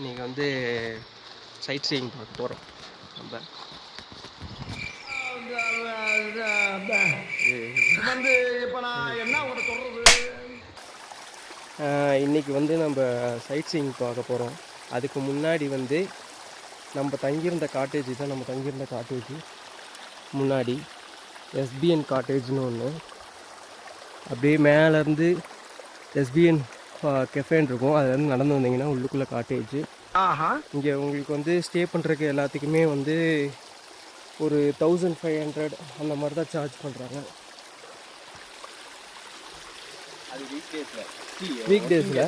இன்றைக்கி வந்து side seeing பார்க்க போகிறோம் நம்ம. வந்து இப்போ நான் என்ன உங்களை சொல்கிறது, இன்றைக்கி வந்து நம்ம சைட் சீயிங் பார்க்க போகிறோம். அதுக்கு முன்னாடி வந்து நம்ம தங்கியிருந்த காட்டேஜ் தான். நம்ம தங்கியிருந்த காட்டேஜ் முன்னாடி எஸ்பிஎன் காட்டேஜ்னு ஒன்று, அப்படியே மேலேருந்து எஸ்பிஎன் கெஃபேன்னு இருக்கும். அதுலேருந்து நடந்து வந்தீங்கன்னா உள்ளுக்குள்ளே காட்டேஜ். இங்கே உங்களுக்கு வந்து ஸ்டே பண்ணுறதுக்கு எல்லாத்துக்குமே வந்து ஒரு 1500 அந்த மாதிரி தான் சார்ஜ் பண்ணுறாங்க. அது வீக் டேஸில்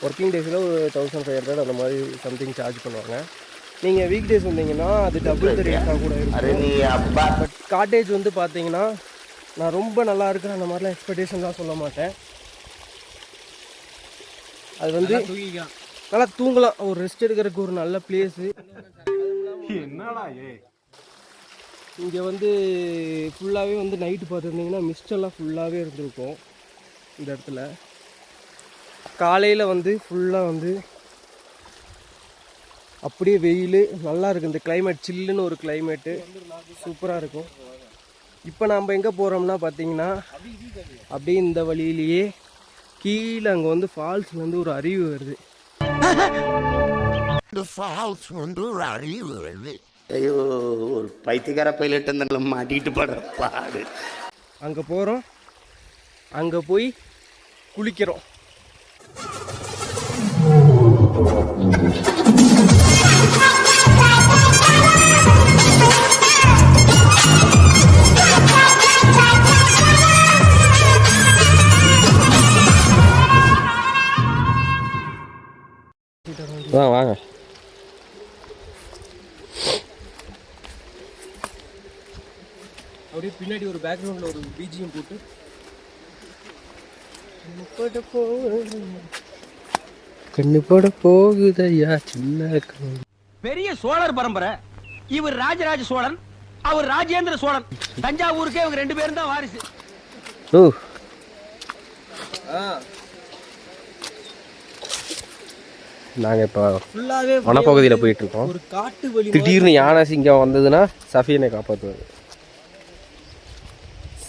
ஒர்க்கிங் டேஸில் ஒரு 1500 அந்த மாதிரி சம்திங் சார்ஜ் பண்ணுவாங்க. நீங்கள் வீக் டேஸ் வந்தீங்கன்னா அது டபுள் ரேட்டாக கூட இருக்கும். பட் காட்டேஜ் வந்து பார்த்தீங்கன்னா நான் ரொம்ப நல்லா இருக்கேன் அந்த மாதிரிலாம் எக்ஸ்பெக்டேஷன்லாம் சொல்ல மாட்டேன். அது வந்து நல்லா தூங்கலாம், ஒரு ரெஸ்ட் எடுக்கிறதுக்கு ஒரு நல்ல பிளேஸு. என்னடா இங்கே வந்து ஃபுல்லாகவே வந்து நைட்டு பார்த்துருந்தீங்கன்னா மிஸ்டெல்லாம் ஃபுல்லாகவே இருந்திருக்கும் இந்த இடத்துல. காலையில் வந்து ஃபுல்லாக வந்து அப்படியே வெயில் நல்லா இருக்குது. இந்த கிளைமேட் சில்லுன்னு ஒரு கிளைமேட்டு சூப்பராக இருக்கும். இப்போ நாம் எங்கே போகிறோம்னா பார்த்தீங்கன்னா அப்படியே இந்த வழியிலேயே கீழே அங்கே வந்து ஃபால்ஸ் வந்து ஒரு அருவி வருது. ஐயோ, ஒரு பைத்தியக்கார பைலட் அந்த மாட்டிட்டு படுற பாடு. அங்கே போகிறோம், அங்கே போய் குளிக்கிறோம். வாங்க அப்படியே பின்னாடி ஒரு பேக்ரவுண்டில் ஒரு பிஜிஎம் போட்டு கண்ணு போட போகுதையா சின்ன பெரிய சோழர் பரம்பரை. இவர் ராஜராஜ சோழன், அவர் ராஜேந்திர சோழன். தஞ்சாவூருக்கே இவங்க 2 பேரும் தான் வாரிசு. நாங்கள் இப்போ வனப்பகுதியில் போயிட்டுருக்கோம். ஒரு காட்டு வழி திடீர்னு யானை சிங்கம் வந்ததுன்னா சஃபியனை காப்பாற்றுவார்.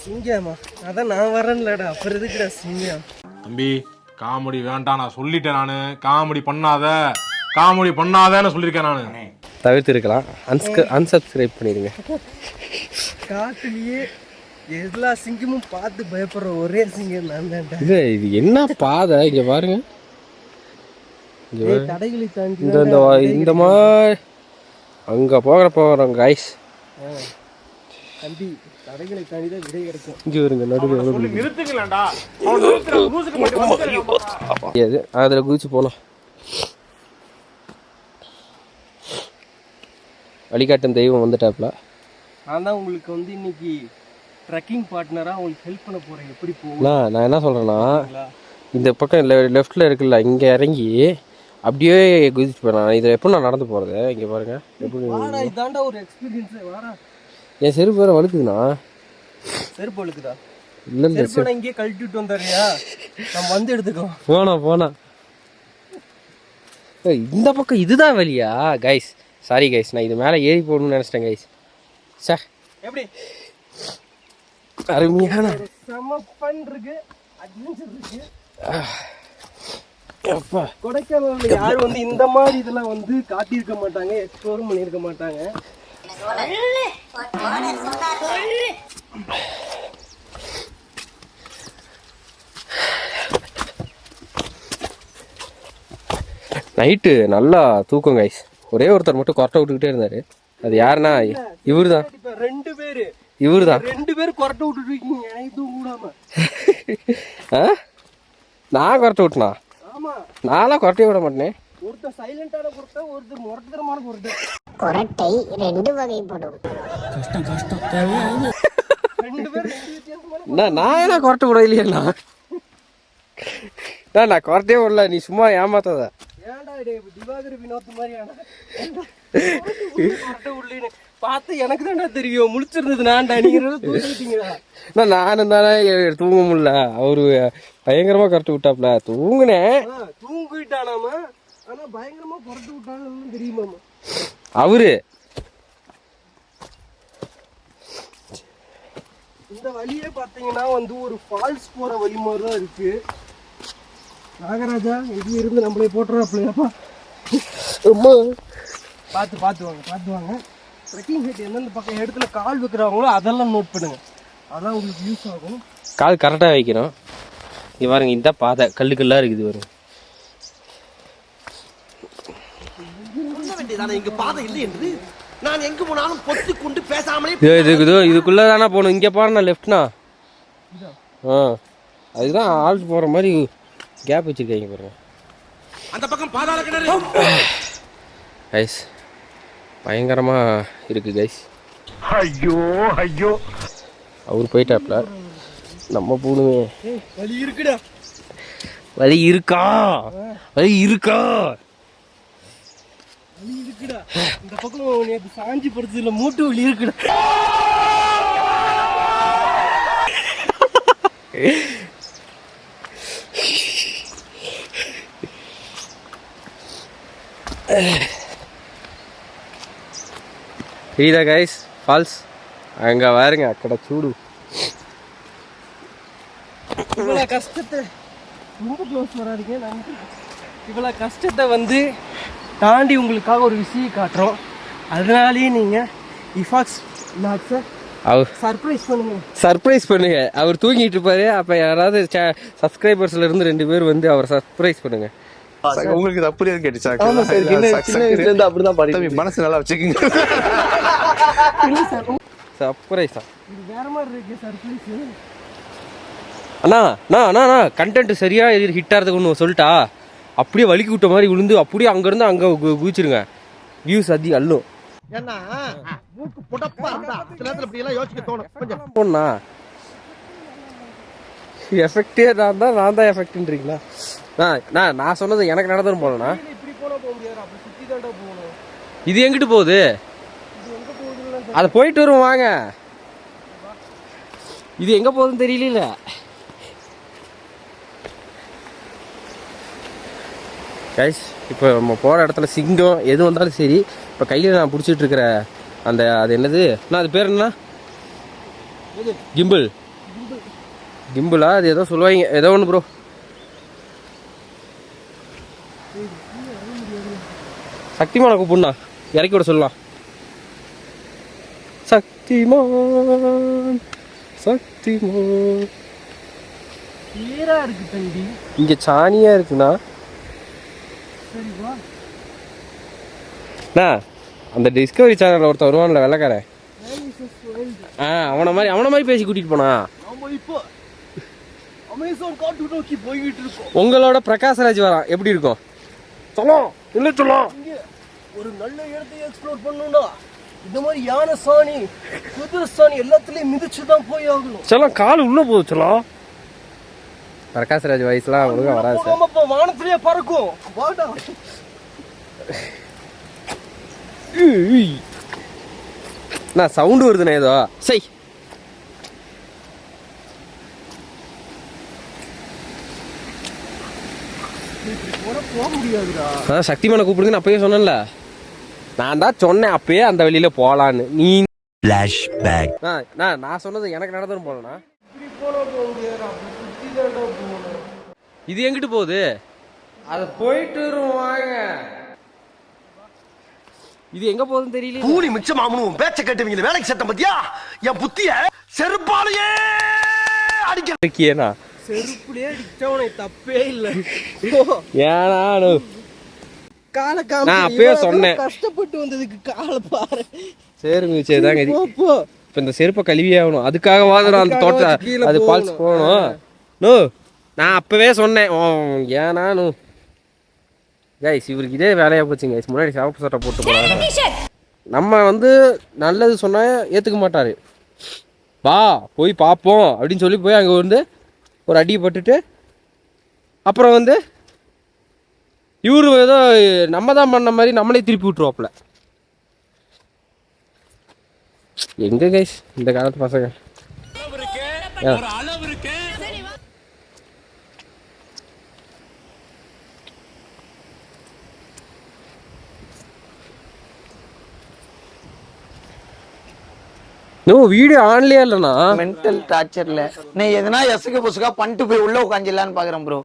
சிங்கமா? அதான் நான் வரேன்லடா, அப்புறம் எதுக்குடா சிங்கம்? தம்பி, காமெடி வேண்டாம், நான் சொல்லிட்டேன். நான் காமெடி பண்ணாதேன்னு சொல்லியிருக்கேன். நான் தவிர்த்து அன்சப்ஸ்கிரைப் பண்ணிடுங்க. காட்டுலயே எல்லா சிங்கமும் பார்த்து பயப்படுற ஒரே சிங்கம் நான் தான். இது என்ன பாதை இங்க பாருங்க. தடைகளை தாண்டி இந்த மாதிரி அங்க போகிறோம் கைஸ். தம்பி, தடைகளை தாண்டி தான் விடை கிடைக்கும். இங்க வருங்க நடுவில் நிறுத்துங்களேன்டா. அதில் குதிச்சு போகலாம். வழிகாட்டும் தெய்வம் வந்துட்டாப்ல. நான் தான் உங்களுக்கு வந்து இன்னைக்கு ட்ரெக்கிங் பார்ட்னராக உங்களுக்கு ஹெல்ப் பண்ண போகிறேன். எப்படி போகலாம்? நான் என்ன சொல்கிறேன்னா, இந்த பக்கம் லெஃப்டில் இருக்குல்ல, இங்கே இறங்கி அப்படியே குதிச்சு போகிறேன். இதில் எப்போ நான் நடந்து போகிறது? இங்கே பாருங்க எப்படி இதாண்டா ஒரு எக்ஸ்பீரியன்ஸ். வாடா, என் செருப்பு வேறு வழுக்குதுண்ணா. செருப்பு வழுக்குதா? இல்லை இல்லை, செருப்பு இங்கேயே கழட்டிட்டு வந்துடுறியா? நம்ம வந்து எடுத்துக்கோ. போனா இந்த பக்கம் இதுதான் வழியா கைஸ்? சாரி கைஸ், நான் இது மேலே ஏறி போகணும்னு நினச்சிட்டேன் கைஸ். சார் எப்படி அருமையான செம ஃபன் இருக்கு, அட்வென்ச்சர் இருக்கு. கொடைக்கானல்ல யாரும் வந்து இந்த மாதிரி இதெல்லாம் வந்து காட்டியிருக்க மாட்டாங்க, எக்ஸ்ப்ளோரும் பண்ணியிருக்க மாட்டாங்க. நைட்டு நல்லா தூக்கம் கைஸ். ஒரே ஒருத்தர் மட்டும் கொரட்டை விட்டுக்கிட்டே இருந்தாரு. அது யாருன்னா இவரு தான். 2 பேரு இவரு தான். 2 பேரும் கொரட்டை விட்டுட்டு இருக்கீங்க, எனக்கு தூங்க விடாம. நான் கொரட்டை விட்டனா? ஆமா, நான்லாம் கொரட்டையை விட மாட்டேனே. ஒருத்தர் சைலண்டான கொரட்டை, ஒருத்தர் முரட்டுத்தனமான கொரட்டை. கொரட்டை 2 வகைப்படும். கஷ்டம் 2 பேரும் வித்தியாசமான. நான் என்ன கொரட்டை விட இல்லையா? நான் கொரட்டையே விடல, நீ சும்மா ஏமாத்தாத. ஏன்டா திவாகர் வினோத் மாதிரியான கொரட்டை விடலன்னு பார்த்து எனக்கு தானே தெரியும். முழிச்சிருந்தது நான்டா, நீங்க தூங்கிட்டீங்களா? நானும் தானே தூங்க முடியல. அவரு பயங்கரமா கரெக்ட் விட்டாப்ல. தூங்குனேன். தூங்கிட்டானாமா? ஆனா பயங்கரமா புரட்டு விட்டாங்கன்னு தெரியுமா அவரு இந்த வழியே பார்த்தீங்கன்னா வந்து ஒரு ஃபால்ஸ் போற வழி மாதிரி தான் இருக்கு. நாகராஜா எங்க இருந்து நம்மளே போட்டுறாப்லையாப்பா. அம்மா பார்த்து வாங்க. ட்ரெக்கிங் ஹைட் எந்தெந்த பக்கம் இடத்துல கால் வைக்கிறாங்களோ அதெல்லாம் நோட் பண்ணுங்க, அதான் உங்களுக்கு யூஸ் ஆகும். கால் கரெக்டாக வைக்கணும். இங்கே பாருங்க, இந்த பாதை கல்லுக்கெல்லாம் இருக்குது பாருங்க. இங்க பாதை இல்லை என்று நான் எங்க போனாலும் பொத்தி கொண்டு பேசாமலே இதுக்குள்ளே தானே போகணும். இங்கே பாருண்ணா லெஃப்ட்னா. அதுதான் ஆள் போகிற மாதிரி கேப் வச்சுருக்காங்க பாருங்க. அந்த பக்கம் பாதாள கிணறு. கைஸ் பயங்கரமாக இருக்குது கைஸ். ஐயோ அவர் போயிட்டாப்ல, நம்ம போடுவே. வழி இருக்குடா. வலி இருக்கா? இந்த பக்கம் நேற்று சாஞ்சி படுத்ததுல மூட்டு வலி இருக்குடா. தெரியுதா கைஸ் ஃபால்ஸ்? அங்கே பாருங்க, அக்கட சூடு. இவ்வளோ கஷ்டத்தை ரொம்ப க்ளோஸ் வராதிங்க. நாங்கள் இவ்வளோ கஷ்டத்தை வந்து தாண்டி உங்களுக்காக ஒரு விஷயம் காட்டுறோம். அதனாலேயே நீங்கள் இஃபாக்ஸ் லாக்ஸை சர்ப்ரைஸ் பண்ணுங்க. அவர் தூங்கிட்டு இருப்பாரு. அப்போ யாராவது சப்ஸ்கிரைபர்ஸ்ல இருந்து 2 பேர் வந்து அவர் சர்ப்ரைஸ் பண்ணுங்க. உங்களுக்கு இது அப்படியே கேட்டுச்சா? அப்படிதான் மனசு நல்லா வச்சுக்கோங்க. சர்ப்ரைஸா இது வேற மாதிரி இருக்கு சர்ப்ரைஸ். அண்ணா கண்டென்ட் சரியா ஹிட் ஆகிறதுக்கு ஒன்று சொல்லிட்டா, அப்படியே வலிக்கு விட்ட மாதிரி விழுந்து அப்படியே அங்கேருந்து அங்கே குதிச்சிருங்க. வியூஸ் அள்ளும். ஏன்னா மூக்கு புடப்பா இருந்தா சில நேரத்துல இப்படி எல்லாம் யோசிக்க தோணும். கொஞ்சம் போனா எஃபெக்டே நான் தான் எஃபெக்ட்ன்றீங்களா? நான் சொன்னது எனக்கு நடந்துரும் போலண்ணா. இப்படி போனா போக முடியாது, அப்படி சுற்றி தாண்டா போகணும். இது எங்கிட்டு போகுது? அதை போயிட்டு வரும் வாங்க. இது எங்க போகுதுன்னு தெரியல. கைஸ் இப்போ நம்ம போகிற இடத்துல சிங்கம் எது வந்தாலும் சரி, இப்போ கையில் நான் பிடிச்சிட்டு இருக்கிற அது என்னது, அது பேர் என்ன? கிம்பிளா? அது ஏதோ சொல்லுவாங்க, ஏதோ ஒன்று ப்ரோ. சக்திமான கூப்பிடுண்ணா, இறக்கி விட சொல்லலாம். சக்திமான் கிளியரா இருக்கு தம்பி. இங்க சாணியா இருக்குண்ணா. அந்த டிஸ்கவரி சேனல்ல ஒருத்தர் வருவான்ல வெள்ளக்காரன், அவனை மாதிரி பேசி கூட்டிட்டு போனா. நாம இப்போ அமேசான் காட்டு நோக்கி போய்கிட்டு இருக்கோம். உங்களோட பிரகாஷ்ராஜ் வரான், எப்படி இருக்கும்? சொல்லும் ஒரு நல்ல இடத்தை எக்ஸ்ப்ளோர் பண்ணணும்னா இந்த மாதிரி யானை சாணி குதிரை சாணி எல்லாத்துலயும் மிதிச்சுதான் போய் ஆகணும். சொல்லம் கால் உள்ள போகுது. சொல்லம் பிரகாஷ்ராஜ் வயசுலாம் ஒழுங்கா வராது சார். வானத்திலேயே பறக்கும். வாடா நான் சவுண்டு வருதுண்ணே ஏதோ. சை போக முடியாதுடா. அதான் சக்திமான கூப்பிடுங்கன்னு அப்பயே சொன்னேன்ல. நான் தான் சொன்னேன் அப்பயே அந்த வழியில போலான்னு. நீ நான் சொன்னது எனக்கு நடந்துரும் போலண்ணா. இது எங்கிட்டு போகுது? அது போயிட்டு வாங்க. இது எங்க போகுதுன்னு தெரியல. கூலி மிச்சமாமனும் பேச்ச கேட்டவங்க வேலைக்கு சட்டம் பத்தியா என் புத்திய செருப்பாலேயே அடிக்கிறேனா? செருப்புலயே அடிச்சவனே தப்பே இல்ல. ஏனா கால காம நான் அப்பவே சொன்னேன், கஷ்டப்பட்டு வந்ததுக்கு கால பாரு. சரி தாங்க. இப்ப இந்த செருப்பை கழுவியே ஆகணும். அதுக்காக வாதுறோம் அந்த தோட்டம் அது பால்ஸ் போகணும். நோ நான் அப்பவே சொன்னேன். ஏனா கைஸ் இவருக்கு இதே வேலையா போச்சுங்க கைஸ். முன்னாடி சாப்பிட்டு சட்டை போட்டு போனாங்க. நம்ம வந்து நல்லது சொன்னா ஏத்துக்க மாட்டாரு. வா போய் பார்ப்போம் அப்படின்னு சொல்லி போய் அங்கே வந்து ஒரு அடியை பட்டுட்டு அப்புறம் வந்து இவரு ஏதோ நம்ம தான் பண்ண மாதிரி நம்மளே திருப்பி விட்டுருவாப்புல. எங்க கைஸ் இந்த காலத்து பசங்க. நோ வீடியோ ஆன்லயே இல்லைண்ணா. மென்டல் டார்ச்சர்ல நீ எதனா எசுக்கு புசுக்கா பண்ணிட்டு போய் உள்ள உட்காந்துலான்னு பாக்குறேன் ப்ரோ.